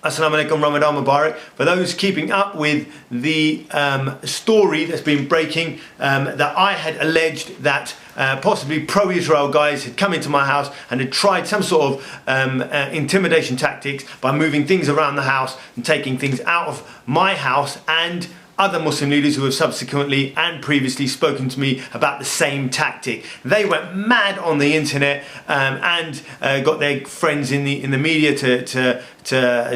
Assalamu alaikum, Ramadan Mubarak. For those keeping up with the story that's been breaking, that I had alleged that possibly pro-Israel guys had come into my house and had tried some sort of intimidation tactics by moving things around the house and taking things out of my house, and other Muslim leaders who have subsequently and previously spoken to me about the same tactic. They went mad on the internet and got their friends in the media to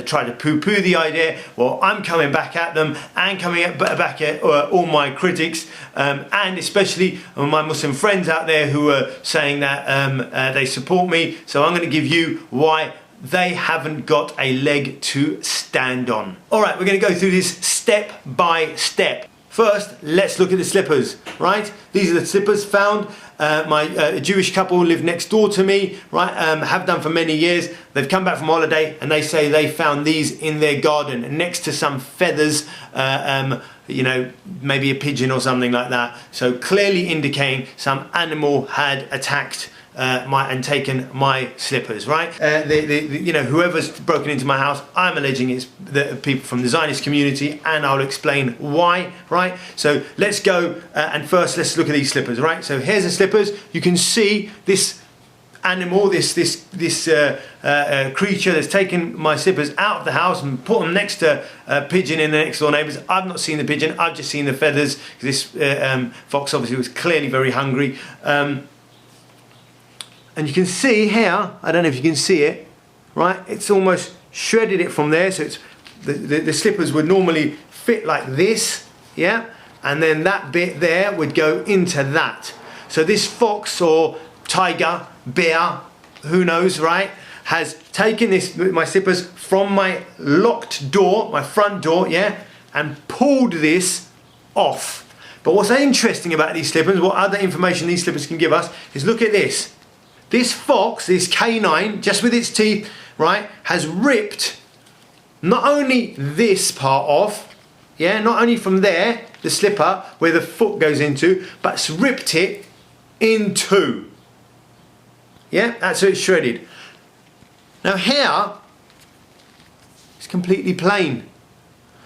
try to poo-poo the idea. Well, I'm coming back at them and coming back at all my critics, and especially my Muslim friends out there who are saying that they support me. So I'm going to give you why they haven't got a leg to stand on. All right, we're going to go through this step by step. First, let's look at the slippers, right? These are the slippers found. A Jewish couple live next door to me, right? Have done for many years. They've come back from holiday and they say they found these in their garden next to some feathers, you know, maybe a pigeon or something like that. So clearly indicating some animal had attacked and taken my slippers, right? You know, whoever's broken into my house, I'm alleging it's the people from the Zionist community, and I'll explain why, right? So let's go and first let's look at these slippers, right? So here's the slippers. You can see this animal, this creature that's taken my slippers out of the house and put them next to a pigeon in the next door neighbours. I've not seen the pigeon, I've just seen the feathers, because this fox obviously was clearly very hungry. And you can see here, I don't know if you can see it, right? It's almost shredded it from there. So it's the slippers would normally fit like this, yeah? And then that bit there would go into that. So this fox or tiger, bear, who knows, right? Has taken my slippers from my locked door, my front door, yeah? And pulled this off. But what's interesting about these slippers, what other information these slippers can give us, is look at this. This fox, this canine, just with its teeth, right, has ripped not only this part off, yeah, not only from there, the slipper, where the foot goes into, but it's ripped it in two. Yeah, that's how it's shredded. Now here, it's completely plain.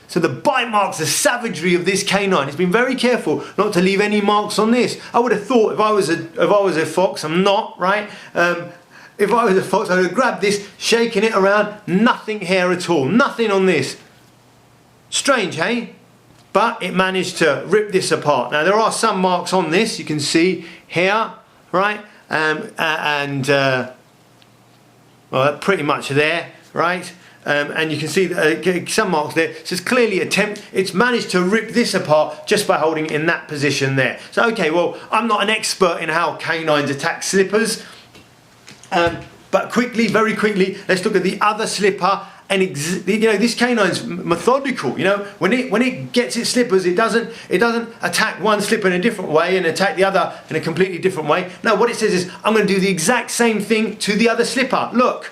So the bite marks, the savagery of this canine, it's been very careful not to leave any marks on this. I would have thought if I was a fox, I'm not, right? If I was a fox, I would have grabbed this, shaken it around, nothing here at all, nothing on this. Strange, hey? But it managed to rip this apart. Now there are some marks on this, you can see here, right? Well, pretty much there, right? And you can see some marks there. So it's clearly it's managed to rip this apart just by holding it in that position there. So okay, well, I'm not an expert in how canines attack slippers, but quickly, very quickly, let's look at the other slipper. And you know, this canine's methodical. You know, when it gets its slippers, it doesn't attack one slipper in a different way and attack the other in a completely different way. No, what it says is, I'm going to do the exact same thing to the other slipper. Look.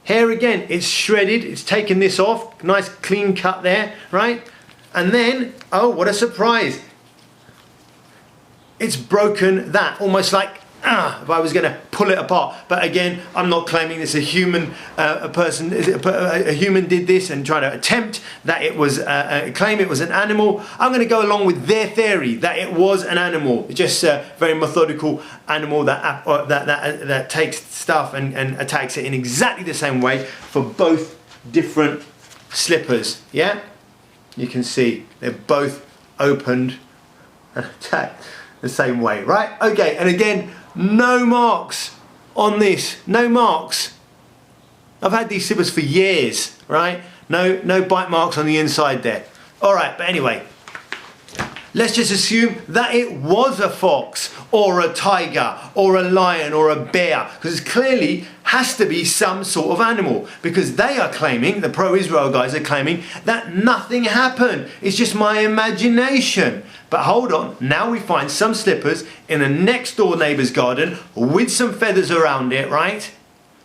Here again, it's shredded, it's taken this off, nice clean cut there, right? And then, oh, what a surprise. It's broken that, almost like, if I was going to pull it apart. But again, I'm not claiming this a human a human did this and try to attempt that it was, claim it was an animal. I'm going to go along with their theory that it was an animal, just a very methodical animal that takes stuff and attacks it in exactly the same way for both different slippers, yeah? You can see they're both opened and attacked the same way, right? Okay, and again, no marks on this, no marks. I've had these slippers for years, right? No bite marks on the inside there. All right, but anyway, let's just assume that it was a fox or a tiger or a lion or a bear, because it clearly has to be some sort of animal, because they are claiming, the pro-Israel guys are claiming, that nothing happened. It's just my imagination. But hold on, now we find some slippers in a next door neighbour's garden with some feathers around it, right?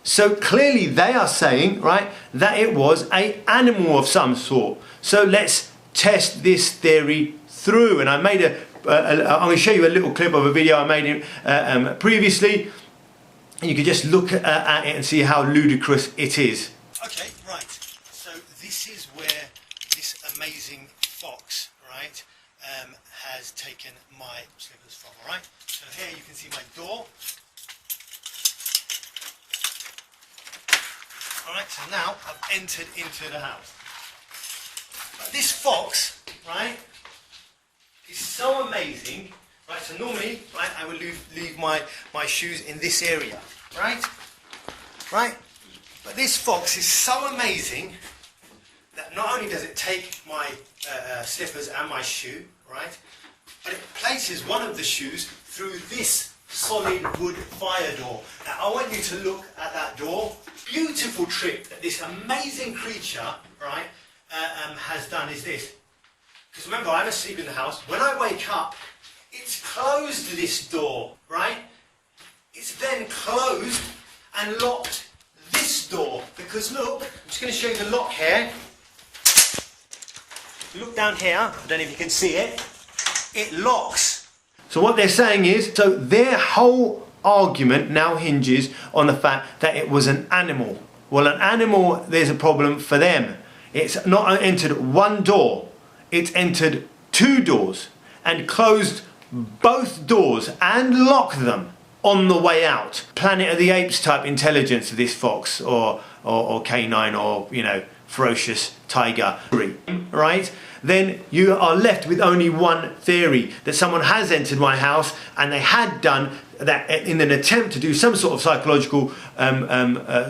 So clearly they are saying, right, that it was an animal of some sort. So let's test this theory through. And I made I'm going to show you a little clip of a video I made previously. And you can just look at it and see how ludicrous it is. Okay, right. So this is where this amazing fox, right, has taken my slippers from, alright? So here you can see my door. Alright, so now I've entered into the house. But this fox, right, is so amazing, right? So normally, right, I would leave my shoes in this area, right? Right? But this fox is so amazing that not only does it take my slippers and my shoe, right, but it places one of the shoes through this solid wood fire door. Now I want you to look at that door. Beautiful trick that this amazing creature, right, has done is this. Because remember, I'm asleep in the house. When I wake up, it's closed this door, right? It's then closed and locked this door. Because look, I'm just going to show you the lock here. Look down here. I don't know if you can see it. It locks. So what they're saying is, so their whole argument now hinges on the fact that it was an animal. Well, an animal, there's a problem for them. It's not entered one door. It's entered two doors and closed both doors and locked them on the way out. Planet of the Apes type intelligence of this fox or canine or, you know, ferocious tiger, right? Then you are left with only one theory, that someone has entered my house and they had done that in an attempt to do some sort of psychological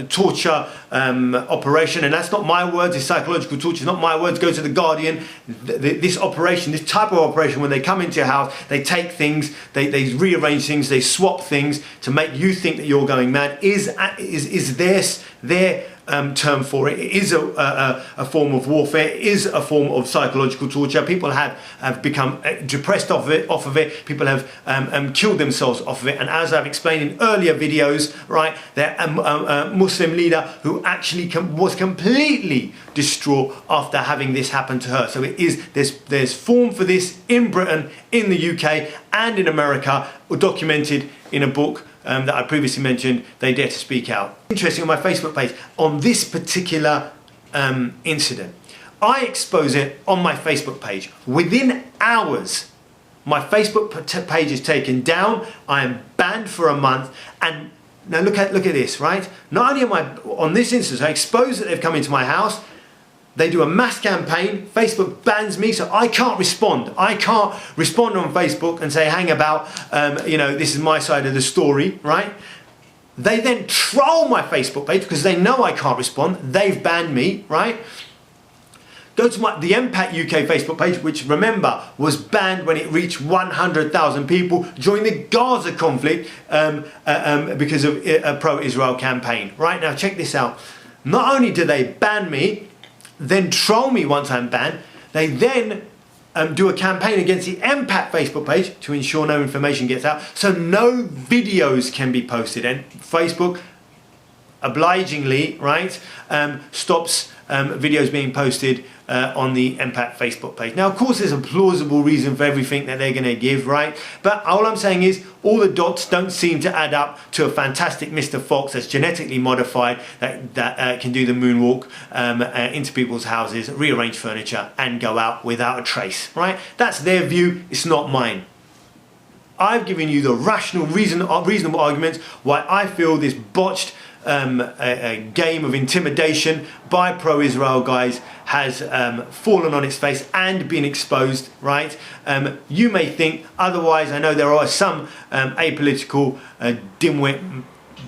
torture operation. And that's not my words, it's psychological torture, it's not my words. Go to The Guardian. This operation, this type of operation, when they come into your house, they take things, they rearrange things, they swap things to make you think that you're going mad, is their term for it. It is a form of warfare. It is a form of psychological torture. People have become depressed off of it. People have killed themselves off of it. And as I've explained in earlier videos, right, there a Muslim leader who actually was completely distraught after having this happen to her. So it is, there's form for this in Britain, in the UK, and in America, documented in a book that I previously mentioned, They Dare to Speak Out. Interesting, on my Facebook page, on this particular incident, I expose it on my Facebook page. Within hours, my Facebook page is taken down. I am banned for a month. And now look at this, right? Not only am I, on this instance, I expose that they've come into my house. They do a mass campaign. Facebook bans me, so I can't respond. I can't respond on Facebook and say, hang about, you know, this is my side of the story, right? They then troll my Facebook page because they know I can't respond. They've banned me, right? Go to the MPAT UK Facebook page, which, remember, was banned when it reached 100,000 people during the Gaza conflict because of a pro-Israel campaign. Right, now check this out. Not only do they ban me, then troll me once I'm banned, they then do a campaign against the MPAT Facebook page to ensure no information gets out, so no videos can be posted. And Facebook obligingly, right, stops videos being posted on the MPAT Facebook page. Now, of course, there's a plausible reason for everything that they're going to give, right? But all I'm saying is all the dots don't seem to add up to a fantastic Mr. Fox that's genetically modified, that can do the moonwalk into people's houses, rearrange furniture, and go out without a trace, right? That's their view. It's not mine. I've given you the rational, reasonable arguments why I feel this botched a game of intimidation by pro-Israel guys has fallen on its face and been exposed, right? You may think otherwise. I know there are some apolitical dimwit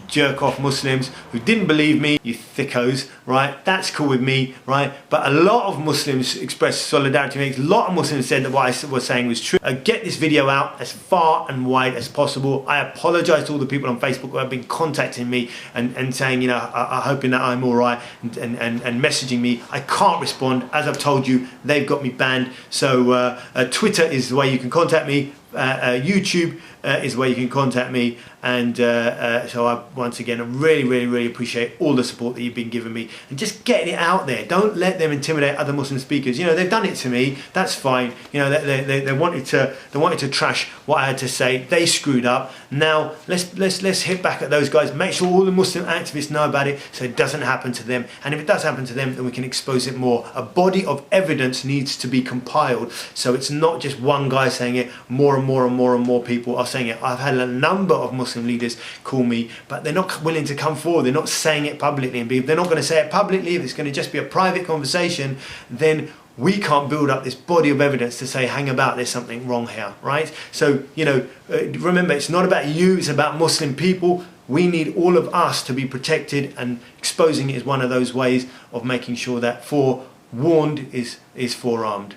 jerk-off Muslims who didn't believe me, you thickos, right? That's cool with me, right? But a lot of Muslims expressed solidarity with me. A lot of Muslims said that what I was saying was true. Get this video out as far and wide as possible. I apologise to all the people on Facebook who have been contacting me and saying, you know, hoping that I'm all right and messaging me. I can't respond. As I've told you, they've got me banned. So Twitter is the way you can contact me. YouTube is where you can contact me, and so I once again really appreciate all the support that you've been giving me. and just getting it out there. Don't let them intimidate other Muslim speakers. You know, they've done it to me, that's fine. You know, they wanted to trash what I had to say. They screwed up. Now let's hit back at those guys. Make sure all the Muslim activists know about it so it doesn't happen to them. And if it does happen to them, then we can expose it more. A body of evidence needs to be compiled, so it's not just one guy saying it. More and more and more and more people are saying it. I've had a number of Muslim leaders call me, but they're not willing to come forward. They're not saying it publicly, and if they're not going to say it publicly, if it's going to just be a private conversation, then we can't build up this body of evidence to say, hang about, there's something wrong here, right? So, you know, remember, it's not about you, it's about Muslim people. We need all of us to be protected, and exposing it is one of those ways of making sure that forewarned is forearmed.